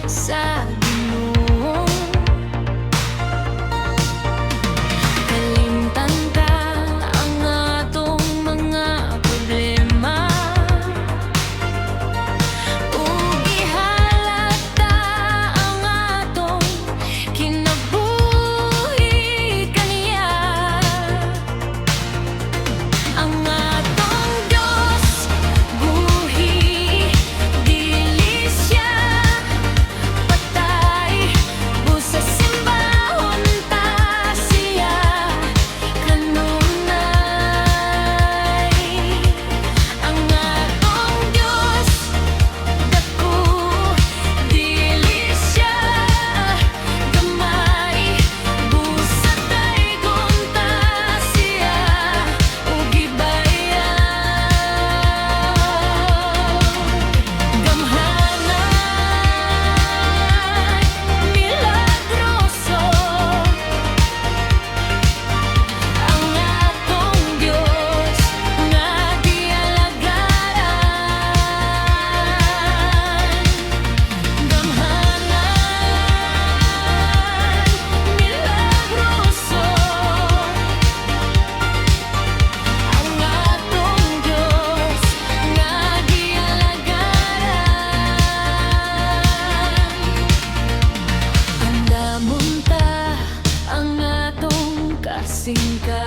sa Ginoo. Kalimtan ta ang atong mga problema, ug ihalata ang atong kinabuhi kaniya. Ang atong Diyos buhi, dili siya patay, busa simbahon ta siya kanunay. Ang atong Diyos dako, dili siya gamay, busa taygon ta siya ug gibayaw. Gamhanan milagroso ang atong Diyos nga gialagaran. Gamhanan milagroso ang atong Diyos nga gialagaran. Andamon ta ang atong kasingkaran.